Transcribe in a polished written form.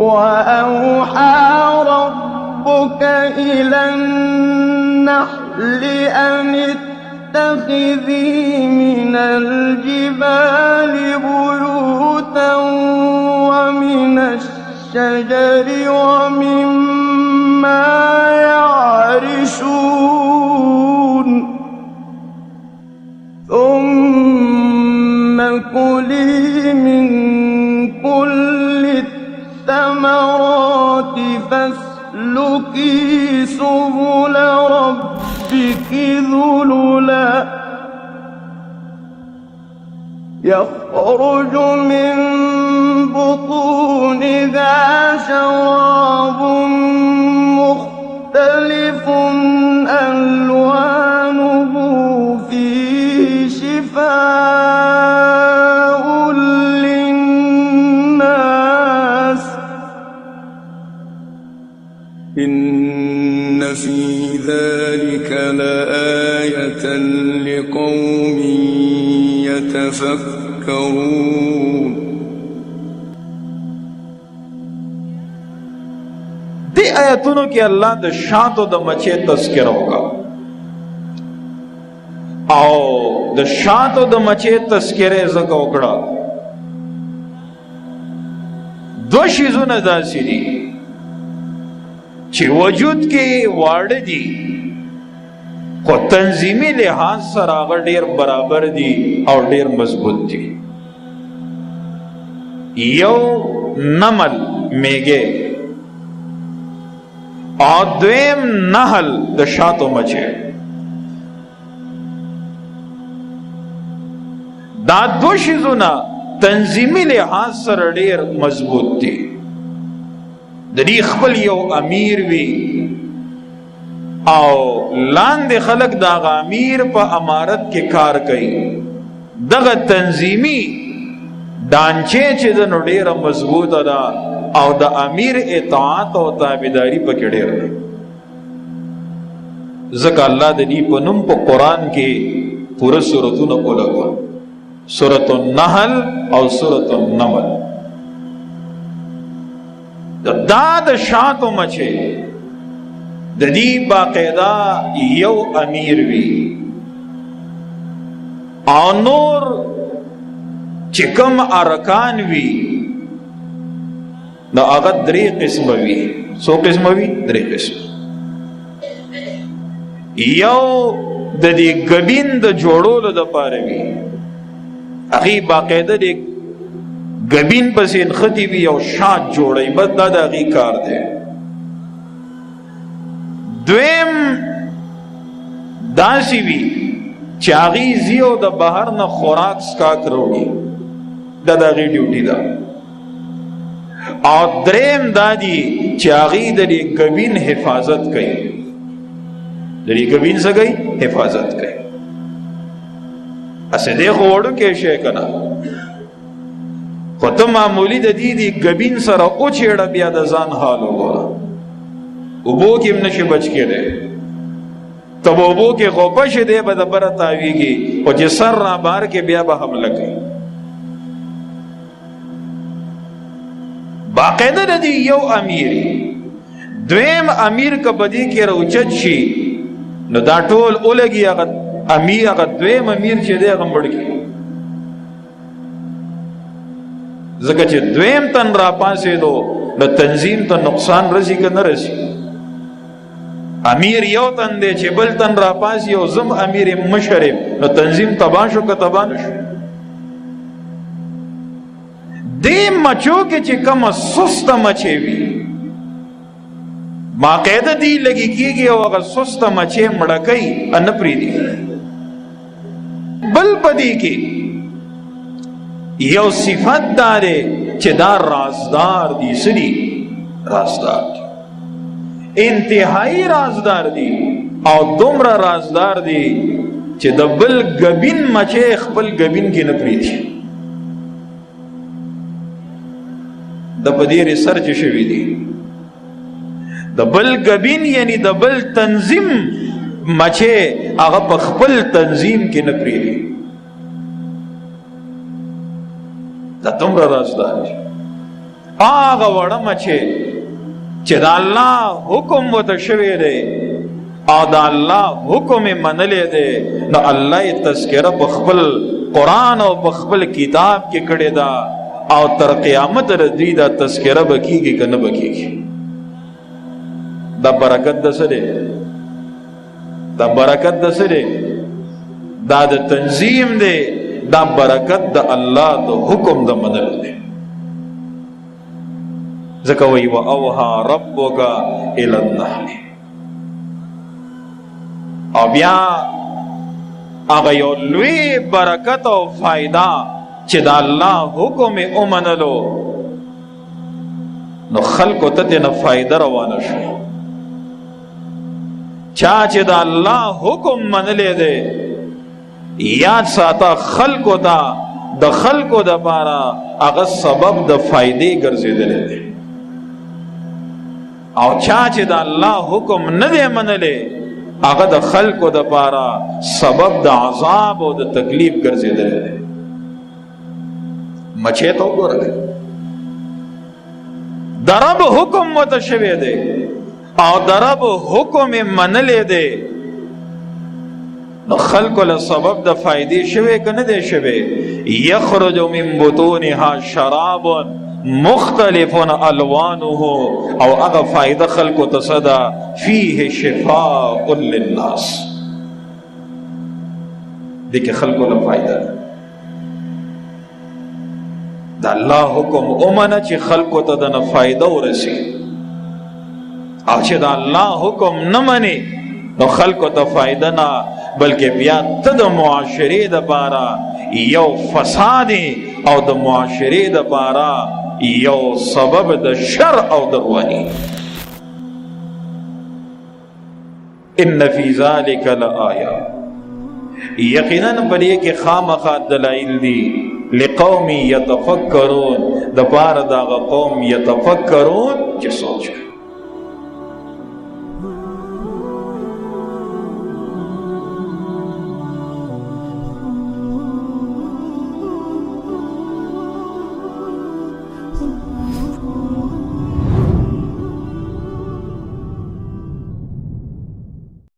وأوحى ربك إلى النحل أن اتخذي من الجبال بيوتا ومن الشجر ومما يعرشون ثم كلي من كل الثمرات فاسلكي سبل ربك ذللا يخرج من بطونها شراب مختلف ألوانه فيه شفاء للناس إن في ذلك لآية لقوم يتفكرون. دی آیتونو کې الله د شاتو د مچې تذکره وکړه او د شاتو د مچې تذکره زکه وکړه. دو شیزونه داسې دي چې وجود کې واړه دي خو تنظیمی لحاظ سره هغه ډیر برابر دي او ډیر مضبوط دي. یو نمل میګه او دویم نحل د شاتو مچه. دا دو شیزونه تنظیمی لحاظ سره ډیر مضبوط دي. د دې خپل یو امیر وی او لاندې خلق دا امیر په امارت کې کار کوي. دغه تنظیمی دانچې چې د ډیره مضبوطه ده او د امیر اطاعت او تابعداري پکې ډېر ده. ځکه الله د دې په نوم په قرآن کې پوره سورتونه ولګول، سورۃ النحل او سورۃ النمل. دا د شاتو مچې د دې باقاعده یو امیر وی او نور چې کوم ارکان وی دا هغه درې قسمه وی. څو قسمه وی؟ درې قسمه. یو د دې ګبین د جوړولو دپاره وی، هغې باقاعده د ګبین پسې نښتې وي او شات جوړوي، بس دا د هغې کار دی. دویم داسې وي چې هغې ځي او د بهر نه خوراک سکاک راوړي، دا د هغې ډیوټي ده. او دریم دا دی چې هغې د دې ګبین حفاظت کوي. د دې ګبین څه کوي؟ حفاظت کوي. اسې دی خو وړوکی شی که نه، خو ته معمولي د دې ګبین سره وچېړه، بیا د ځان حال وګوره. اوبو کې هم نشي بچ کېدی. ته به اوبو کې غوپه شي، دی به د بره تاویږي، خو چې سر را بهر کې بیا به حمله کوي. باقاعده د دې یو امیر. دویم امیر که په دې کې راوچت شي نو دا ټول ولګي هغه امیر، هغه دویم امیر چې دی هغه مړ کړي. ځکه چې دویم تن را پاسېدو نو تنظیم ته نقصان رسي که نه رسي. امیر یو تن دی چې بل تن را پاسي او زم امیر مشر نو تنظیم تباه شو که تباه نه شو. دې مچو کې چې کومه سسته مچې وي باقاعده دی لګي کېږي او هغه سسته مچې مړه کوي، نه پرېږدي. بل په دې کې یو صفت دا دی چې دا رازدار دي. څه دي؟ رازدار دي، انتهایی رازدار دي او دومره رازدار دي چې د بل ګبین مچې خپل ګبین کې نه پرېږدي. د په دې ریسرچ شوي دي. د بل ګبین یعنی د بل تنظیم مچې هغه په خپل تنظیم کې نه پرېږدي. دا دومره رازدار دي. آغا وڑم چې دا الله حکم وته شوی دی او دا الله حکم منلې دی، نو الله تذکرہ په خپل قرآن او په خپل کتاب کې کړی دا او تر قیامت رضی دا تذکرہ بکیږي که نه بکیږي. دا برکت د څه دی؟ دا برکت د څه دی؟ دا د تنظیم دی، دا برکت د الله د حکم د منلو دی. ځکه وایي وَأَوْحَىٰ رَبُّكَ إِلَى النَّحْلِ. او بیا هغه یو لوی برکت او فائدہ چې د الله حکم ومنلو، نو خلکو ته ترنه فائدہ روانه شو. چا چې د الله حکم منلی دی، یاد ساته خلکو ته د خلکو دپاره هغه سبب د فائدې ګرځېدلی دی، او چا چې د الله حکم نه دی منلی هغه د خلکو دپاره سبب د عذاب او د تکلیف ګرځېدلی دی. مچې ته وګوره، د رب حکم ورته شوی دی او د رب حکم یې منلی دی، نو خلکو له سبب د فائدې شوی که نه دی شوی؟ یخرج من بطونها شراب مختلف الوانه، او هغه فائدہ خلکو ته څه ده؟ فیه شفاء للناس، دې کې خلکو له فائدہ ده. د الله حکم ومنه چې خلکو ته دنه فائدہ ورسي، او چې د الله حکم نه مني نو خلکو ته فائدہ نه، بلکې بیا ته د معاشرې دپاره یو فساد او د معاشرې دپاره یو سبب د شر او دروانی. ان فی ذلک لآیہ، یقینا پدې کې خامخا دلائل دي لقوم یتفکرون، د پاره د قوم یتفکرون چې سوچ کوي.